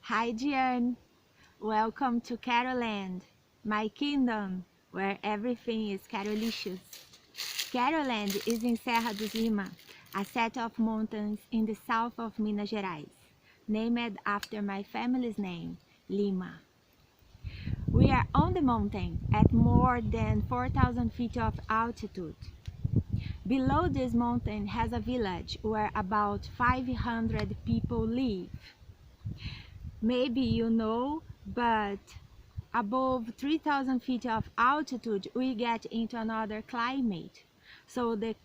Hi, Gian. Welcome to Caroland, my kingdom, where everything is Carolicious. Caroland is in Serra dos Lima, a set of mountains in the south of Minas Gerais, named after my family's name, Lima. We are on the mountain at more than 4,000 feet of altitude. Below this mountain has a village where about 500 people live. Maybe you know, but above 3,000 feet of altitude, we get into another climate. So the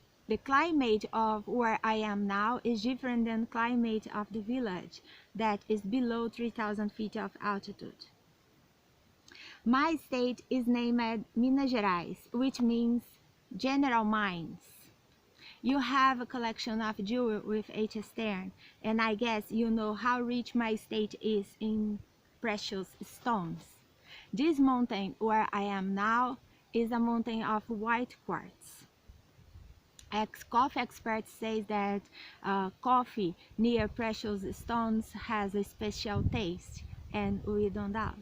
climate of where I am now is different than climate of the village that is below 3,000 feet of altitude. My state is named Minas Gerais, which means general mines. You have a collection of jewelry with H. Stern, and I guess you know how rich my state is in precious stones. This mountain where I am now is a mountain of white quartz. Coffee experts say that coffee near precious stones has a special taste, and we don't doubt.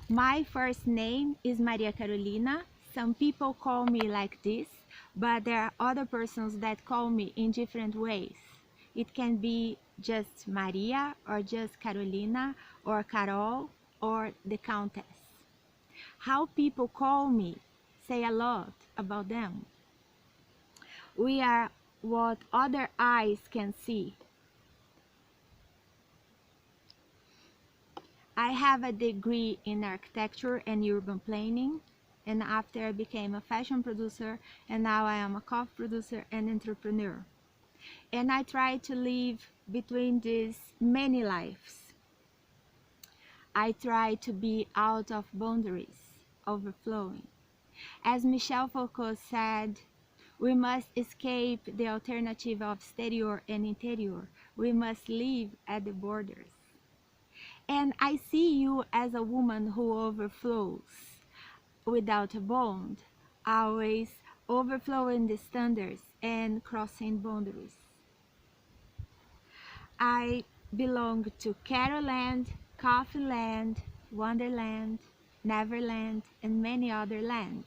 My first name is Maria Carolina. Some people call me like this, but there are other persons that call me in different ways. It can be just Maria, or just Carolina, or Carol, or the Countess. How people call me say a lot about them. We are what other eyes can see. I have a degree in architecture and urban planning, and after I became a fashion producer, and now I am a coffee producer and entrepreneur. And I try to live between these many lives. I try to be out of boundaries, overflowing. As Michel Foucault said, we must escape the alternative of exterior and interior. We must live at the borders. And I see you as a woman who overflows without a bond, always overflowing the standards and crossing boundaries. I belong to Caroland, Coffeeland, Wonderland, Neverland, and many other lands.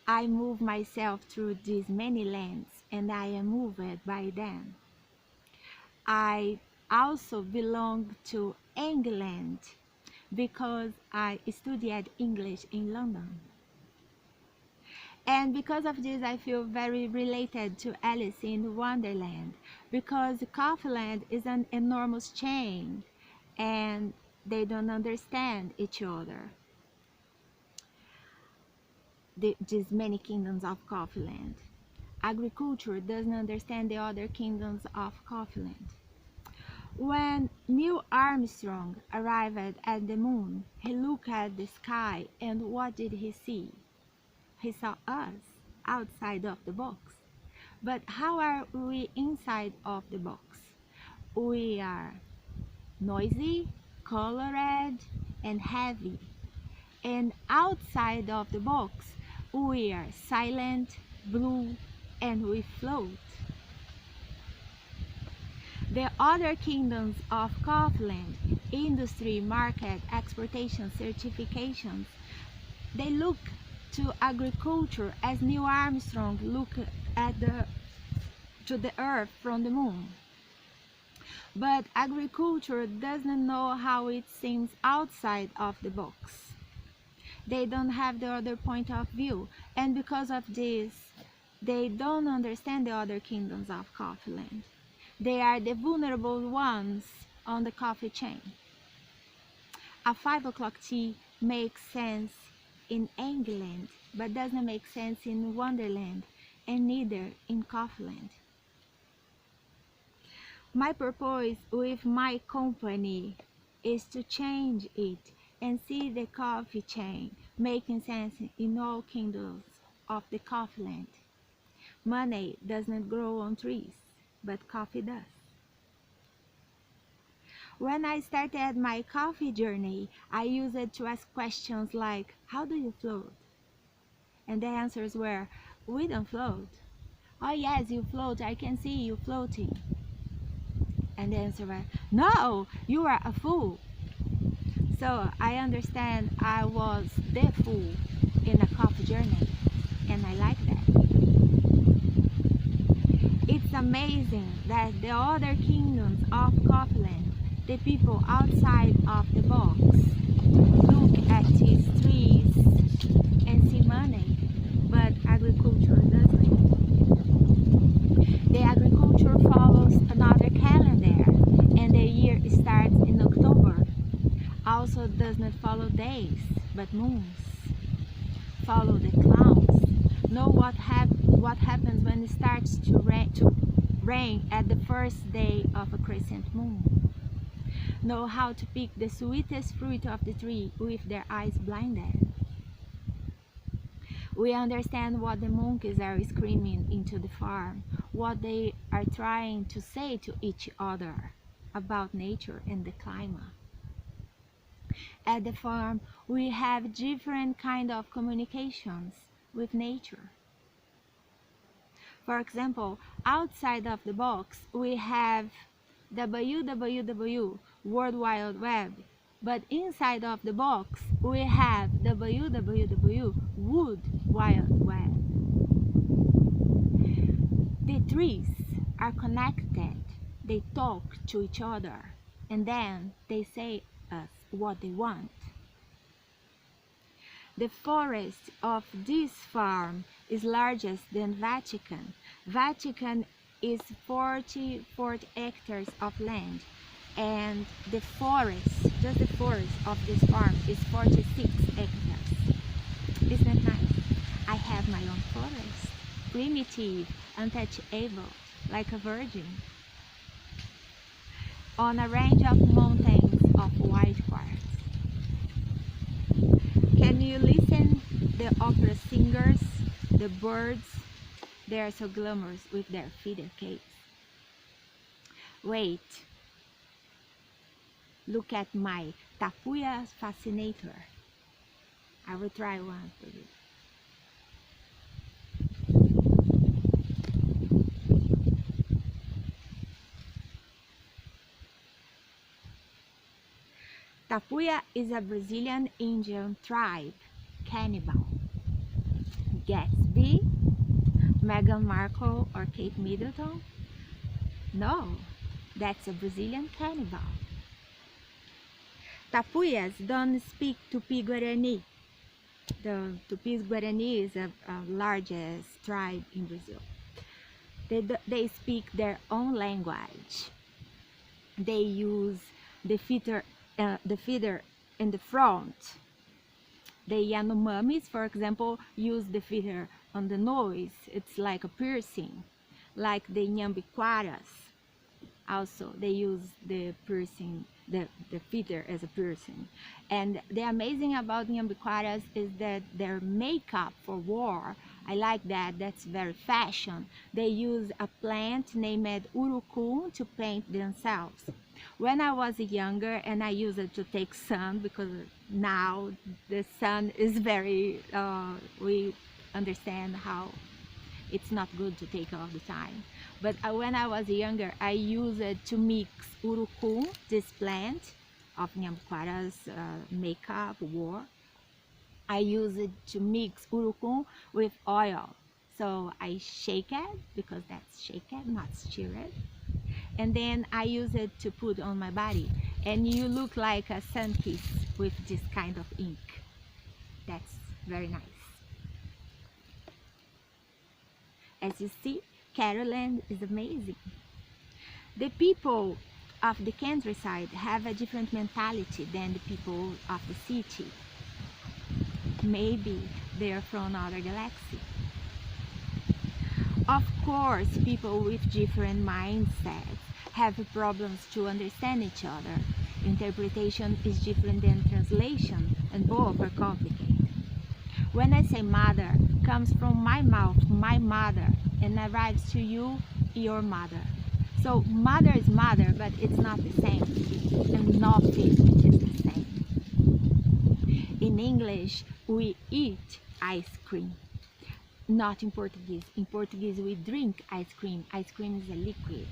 I move myself through these many lands, and I am moved by them. I also belong to England because I studied English in London. And because of this, I feel very related to Alice in Wonderland, because Coffeeland is an enormous chain and they don't understand each other. These many kingdoms of Coffeeland. Agriculture doesn't understand the other kingdoms of Coffeeland. When Neil Armstrong arrived at the moon, he looked at the sky, and what did he see? He saw us outside of the box. But how are we inside of the box? We are noisy, colored, and heavy. And outside of the box, we are silent, blue, and we float. The other kingdoms of Coffeeland, industry, market, exportation, certifications, they look to agriculture as Neil Armstrong looked at to the earth from the moon. But agriculture doesn't know how it seems outside of the box. They don't have the other point of view, and because of this, they don't understand the other kingdoms of Coffeeland. They are the vulnerable ones on the coffee chain. A 5 o'clock tea makes sense in England, but doesn't make sense in Wonderland, and neither in Coffeeland. My purpose with my company is to change it and see the coffee chain making sense in all kingdoms of the Coffeeland. Money doesn't grow on trees, but coffee does. When I started my coffee journey, I used it to ask questions like, how do you float? And the answers were, we don't float. Oh yes, you float, I can see you floating. And the answer was, no, you are a fool. So I understand I was the fool in a coffee journey, and I like that. It's amazing that the other kingdoms of Caroland, the people outside of the box, look at these trees and see money, but agriculture doesn't. The agriculture follows another calendar, and the year starts in October. Also does not follow days, but moons. Follow the clouds. Know what happens when it starts to rain at the first day of a crescent moon. Know how to pick the sweetest fruit of the tree with their eyes blinded. We understand what the monkeys are screaming into the farm, what they are trying to say to each other about nature and the climate. At the farm, we have different kind of communications with nature. For example, outside of the box, we have www, World Wide Web, but inside of the box, we have www, Wood Wide Web. The trees are connected, they talk to each other, and then they say us what they want. The forest of this farm is larger than Vatican. Vatican is 44 hectares of land, and the forest, just the forest of this farm is 46 hectares. Isn't that nice? I have my own forest, primitive, untouchable, like a virgin, on a range of mountains of white quartz. Can you listen the opera singers, the birds? They are so glamorous with their feather cakes. Wait, look at my Tapuya fascinator. I will try one for you. Tapuya is a Brazilian Indian tribe, cannibal. Gatsby, Meghan Markle or Kate Middleton? No, that's a Brazilian cannibal. Tapuyas don't speak Tupi-Guarani. The Tupi-Guarani is the largest tribe in Brazil. They speak their own language. They use the feeder in the front. The Yanomamis, for example, use the feeder on the nose. It's like a piercing. Like the Nyambiquaras, also they use the piercing, the feeder as a piercing. And the amazing about Nyambiquaras is that their makeup for war, I like that, that's very fashion. They use a plant named urucum to paint themselves. When I was younger and I used it to take sun, because now the sun is very, we understand how it's not good to take all the time. But when I was younger, I used it to mix urucum, this plant of Nyambiquara's makeup war. I use it to mix urucum with oil. So I shake it, because that's shake it, not stir it. And then I use it to put on my body. And you look like a sun kiss with this kind of ink. That's very nice. As you see, Caroland is amazing. The people of the countryside have a different mentality than the people of the city. Maybe they are from another galaxy. Of course, people with different mindsets have problems to understand each other. Interpretation is different than translation, and both are complicated. When I say mother, comes from my mouth, my mother, and arrives to you, your mother. So mother is mother, but it's not the same, and nothing is the same. In English, we eat ice cream. Not in Portuguese. In Portuguese, we drink ice cream. Ice cream is a liquid.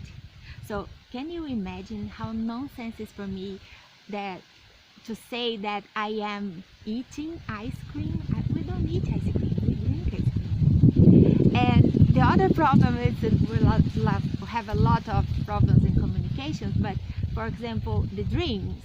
So can you imagine how nonsense is for me that to say that I am eating ice cream? We don't eat ice cream, we drink ice cream. And the other problem is that we have a lot of problems in communications, but for example, the dreams.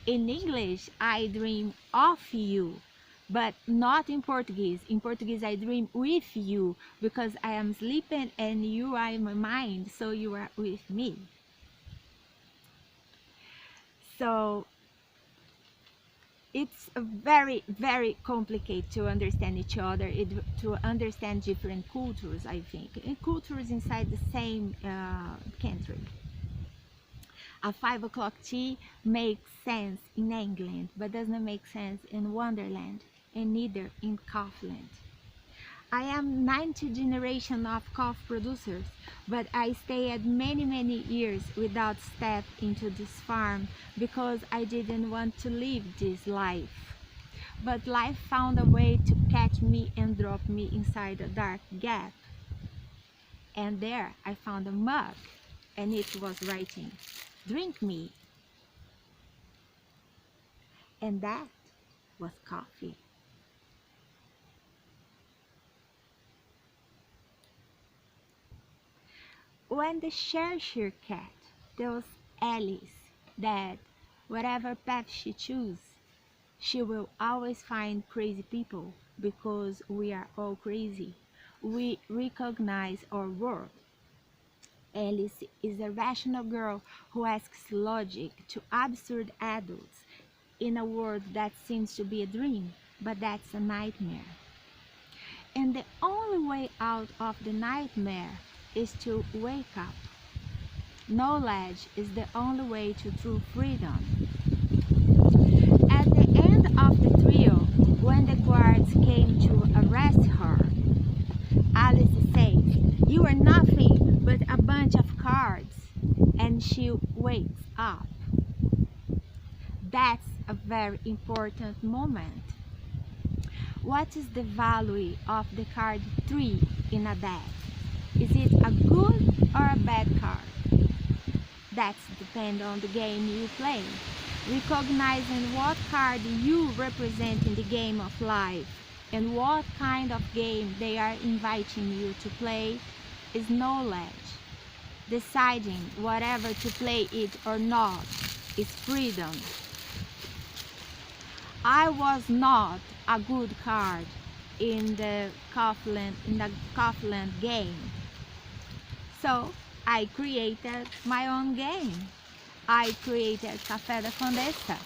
In English, I dream of you, but not in Portuguese. In Portuguese, I dream with you because I am sleeping and you are in my mind, so you are with me. So it's very, very complicated to understand each other, to understand different cultures, I think, and cultures inside the same country. A 5 o'clock tea makes sense in England, but does not make sense in Wonderland, and neither in Caroland. I am 9th generation of coffee producers, but I stayed many years without step into this farm because I didn't want to live this life. But life found a way to catch me and drop me inside a dark gap. And there I found a mug, and it was writing, "Drink me." And that was coffee. When the Cheshire Cat tells Alice that whatever path she chooses, she will always find crazy people because we are all crazy, we recognize our world. Alice is a rational girl who asks logic to absurd adults in a world that seems to be a dream, but that's a nightmare. And the only way out of the nightmare is to wake up. Knowledge is the only way to true freedom. At the end of the trio, when the guards came to arrest her, Alice said, "You are nothing but a bunch of cards," and she wakes up. That's a very important moment. What is the value of the card 3 in a deck? Is it a good or a bad card? That depends on the game you play. Recognizing what card you represent in the game of life and what kind of game they are inviting you to play is knowledge. Deciding whatever to play it or not is freedom. I was not a good card in the Caroland game. So I created my own game. I created Café da Condessa.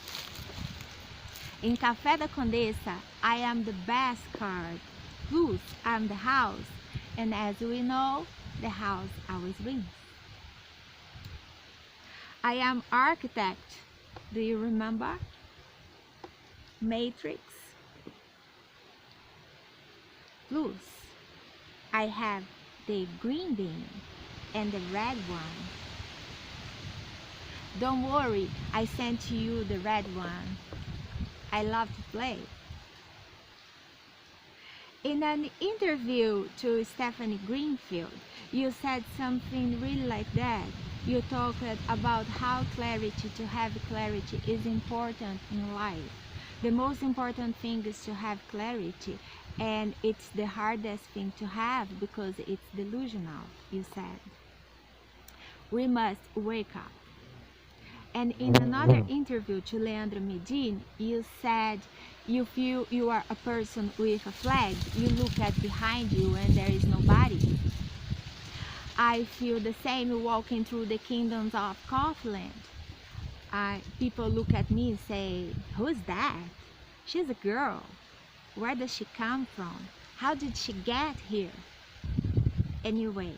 In Café da Condessa, I am the best card. Plus, I'm the house. And as we know, the house always wins. I am architect. Do you remember? Matrix. Plus, I have the green bean and the red one. Don't worry, I sent you the red one. I love to play. In an interview to Stephanie Greenfield, you said something really like that. You talked about how to have clarity is important in life. The most important thing is to have clarity, and it's the hardest thing to have because it's delusional, you said. We must wake up. And in another interview to Leandro Medin, you said you feel you are a person with a flag. You look at behind you and there is nobody. I feel the same walking through the kingdoms of Caroland. People look at me and say, "Who's that? She's a girl. Where does she come from? How did she get here?" Anyway,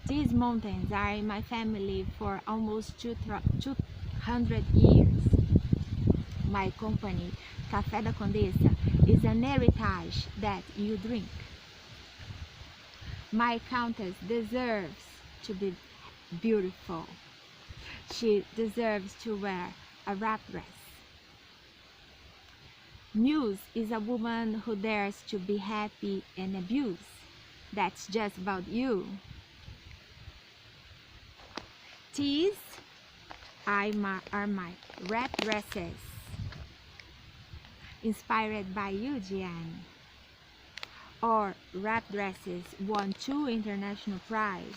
these mountains are in my family for almost 200 years. My company, Café da Condessa, is an heritage that you drink. My countess deserves to be beautiful. She deserves to wear a wrap dress. Muse is a woman who dares to be happy and abuse. That's just about you. These are my wrap dresses, inspired by you, Diane. Our wrap dresses won 2 international prizes,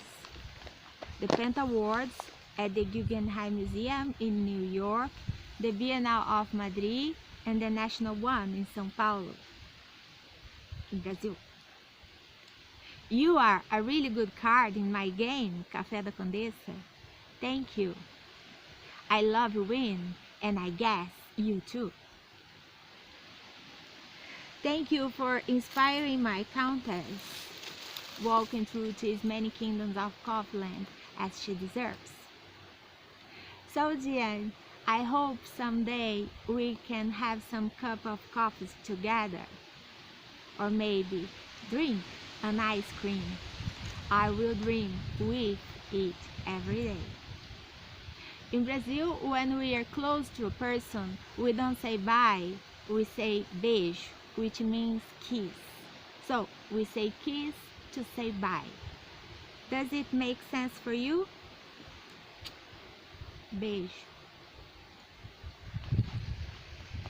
the Penta Awards at the Guggenheim Museum in New York, the Bienal of Madrid, and the national one in São Paulo, in Brazil. You are a really good card in my game, Café da Condessa. Thank you. I love you win, and I guess you too. Thank you for inspiring my countess, walking through to as many kingdoms of Caroland as she deserves. So Diane, I hope someday we can have some cup of coffee together, or maybe drink an ice cream. I will dream with it every day. In Brazil, when we are close to a person, we don't say bye, we say beijo, which means kiss. So we say kiss to say bye. Does it make sense for you? Beijo.